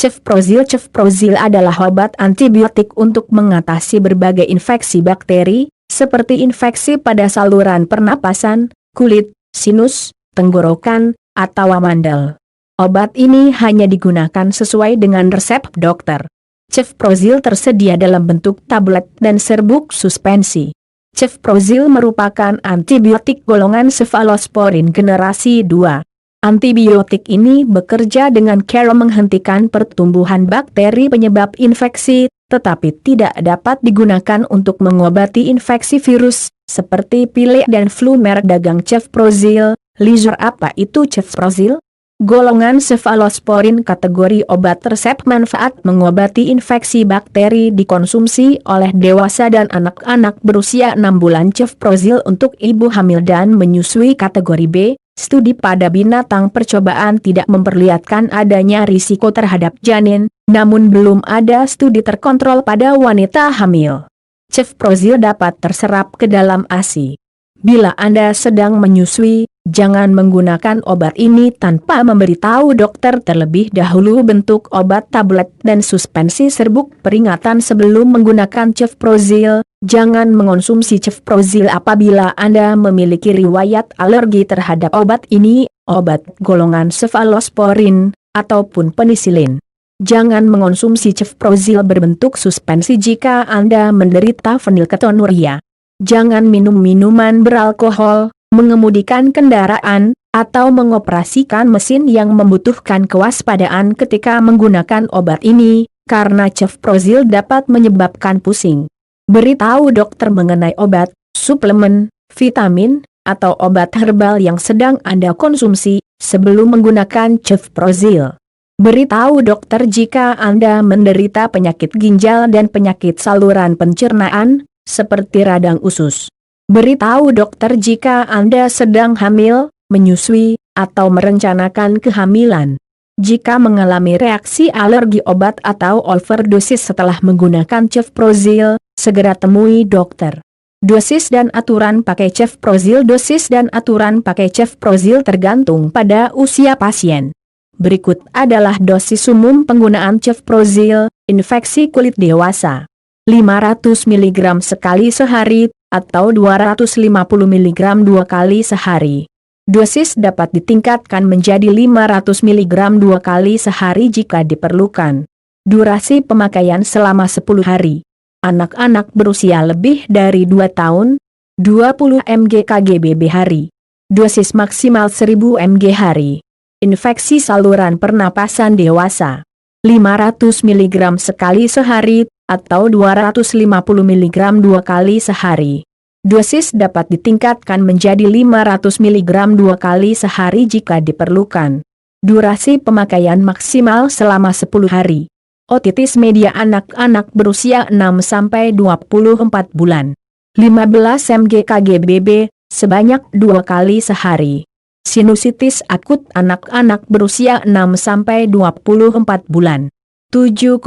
Cefprozil adalah obat antibiotik untuk mengatasi berbagai infeksi bakteri, seperti infeksi pada saluran pernapasan, kulit, sinus, tenggorokan, atau amandel. Obat ini hanya digunakan sesuai dengan resep dokter. Cefprozil tersedia dalam bentuk tablet dan serbuk suspensi. Cefprozil merupakan antibiotik golongan cefalosporin generasi 2. Antibiotik ini bekerja dengan cara menghentikan pertumbuhan bakteri penyebab infeksi, tetapi tidak dapat digunakan untuk mengobati infeksi virus, seperti pilek dan flu. Merek dagang Cefprozil, Lizer. Apa itu Cefprozil? Golongan cefalosporin kategori obat resep. Manfaat mengobati infeksi bakteri dikonsumsi oleh dewasa dan anak-anak berusia 6 bulan. Cefprozil untuk ibu hamil dan menyusui kategori B. Studi pada binatang percobaan tidak memperlihatkan adanya risiko terhadap janin, namun belum ada studi terkontrol pada wanita hamil. Cefprozil dapat terserap ke dalam ASI. Bila Anda sedang menyusui, jangan menggunakan obat ini tanpa memberitahu dokter terlebih dahulu. Bentuk obat tablet dan suspensi serbuk. Peringatan sebelum menggunakan Cefprozil: jangan mengonsumsi Cefprozil apabila Anda memiliki riwayat alergi terhadap obat ini, obat golongan cefalosporin, ataupun penisilin. Jangan mengonsumsi Cefprozil berbentuk suspensi jika Anda menderita fenilketonuria. Jangan minum minuman beralkohol, mengemudikan kendaraan, atau mengoperasikan mesin yang membutuhkan kewaspadaan ketika menggunakan obat ini, karena Cefprozil dapat menyebabkan pusing. Beritahu dokter mengenai obat, suplemen, vitamin, atau obat herbal yang sedang Anda konsumsi sebelum menggunakan Cefprozil. Beritahu dokter jika Anda menderita penyakit ginjal dan penyakit saluran pencernaan, seperti radang usus. Beritahu dokter jika Anda sedang hamil, menyusui, atau merencanakan kehamilan. Jika mengalami reaksi alergi obat atau overdosis setelah menggunakan Cefprozil, segera temui dokter. Dosis dan aturan pakai Cefprozil. Dosis dan aturan pakai Cefprozil tergantung pada usia pasien. Berikut adalah dosis umum penggunaan Cefprozil. Infeksi kulit dewasa 500 mg sekali sehari, atau 250 mg 2 kali sehari. Dosis dapat ditingkatkan menjadi 500 mg 2 kali sehari jika diperlukan. Durasi pemakaian selama 10 hari. Anak-anak berusia lebih dari 2 tahun, 20 mg kg/b hari. Dosis maksimal 1000 mg hari. Infeksi saluran pernapasan dewasa 500 mg sekali sehari, atau 250 mg 2 kali sehari. Dosis dapat ditingkatkan menjadi 500 mg 2 kali sehari jika diperlukan. Durasi pemakaian maksimal selama 10 hari. Otitis media anak-anak berusia 6-24 bulan. 15 mg kg/b, sebanyak 2 kali sehari. Sinusitis akut anak-anak berusia 6-24 bulan. 7,5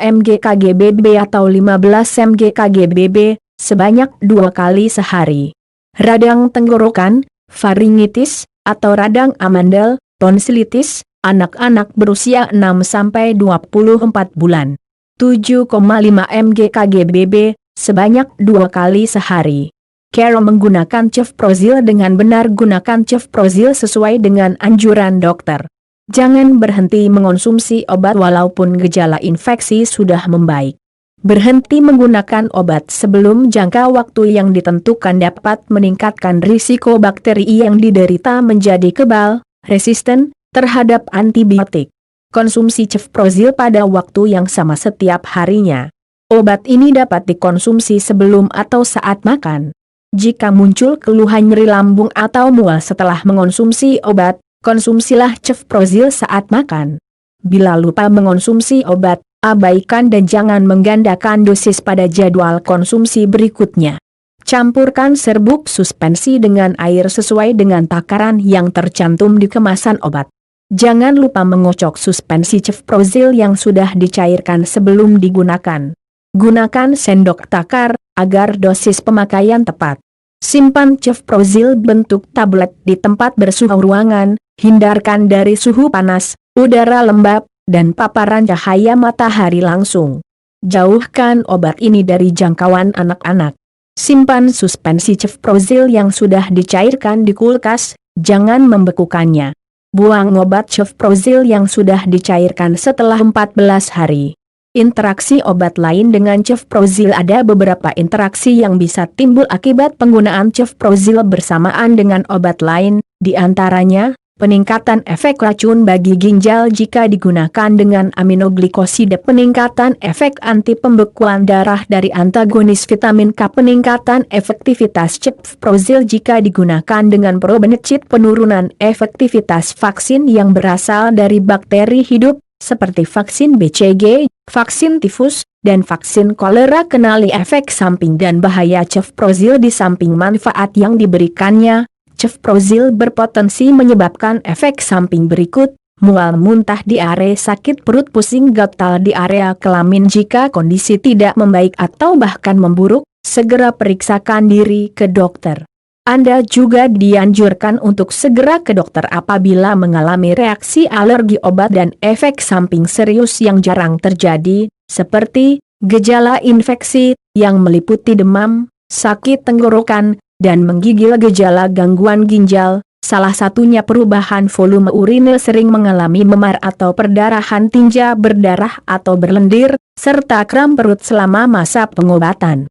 mg kg/b atau 15 mg kg/b, sebanyak 2 kali sehari. Radang tenggorokan, faringitis, atau radang amandel, tonsilitis, anak-anak berusia 6-24 bulan. 7,5 mg kg/b, sebanyak 2 kali sehari. Cara menggunakan Cefprozil dengan benar. Gunakan Cefprozil sesuai dengan anjuran dokter. Jangan berhenti mengonsumsi obat walaupun gejala infeksi sudah membaik. Berhenti menggunakan obat sebelum jangka waktu yang ditentukan dapat meningkatkan risiko bakteri yang diderita menjadi kebal, resisten, terhadap antibiotik. Konsumsi Cefprozil pada waktu yang sama setiap harinya. Obat ini dapat dikonsumsi sebelum atau saat makan. Jika muncul keluhan nyeri lambung atau mual setelah mengonsumsi obat, konsumsilah Cefprozil saat makan. Bila lupa mengonsumsi obat, abaikan dan jangan menggandakan dosis pada jadwal konsumsi berikutnya. Campurkan serbuk suspensi dengan air sesuai dengan takaran yang tercantum di kemasan obat. Jangan lupa mengocok suspensi Cefprozil yang sudah dicairkan sebelum digunakan. Gunakan sendok takar, agar dosis pemakaian tepat. Simpan Cefprozil bentuk tablet di tempat bersuhu ruangan, hindarkan dari suhu panas, udara lembab, dan paparan cahaya matahari langsung. Jauhkan obat ini dari jangkauan anak-anak. Simpan suspensi cefprozil yang sudah dicairkan di kulkas, jangan membekukannya. Buang obat cefprozil yang sudah dicairkan setelah 14 hari. Interaksi obat lain dengan cefprozil. Ada beberapa interaksi yang bisa timbul akibat penggunaan cefprozil bersamaan dengan obat lain, di antaranya peningkatan efek racun bagi ginjal jika digunakan dengan aminoglikosida, peningkatan efek anti pembekuan darah dari antagonis vitamin K, peningkatan efektivitas cefprozil jika digunakan dengan probenecid, penurunan efektivitas vaksin yang berasal dari bakteri hidup, seperti vaksin BCG, vaksin tifus, dan vaksin kolera. Kenali efek samping dan bahaya cefprozil. Di samping manfaat yang diberikannya, cefprozil berpotensi menyebabkan efek samping berikut: mual, muntah, diare, sakit perut, pusing, gatal di area kelamin. Jika kondisi tidak membaik atau bahkan memburuk, segera periksakan diri ke dokter. Anda juga dianjurkan untuk segera ke dokter apabila mengalami reaksi alergi obat dan efek samping serius yang jarang terjadi, seperti gejala infeksi yang meliputi demam, sakit tenggorokan, dan menggigil. Gejala gangguan ginjal, salah satunya perubahan volume urinil, sering mengalami memar atau perdarahan, tinja berdarah atau berlendir, serta kram perut selama masa pengobatan.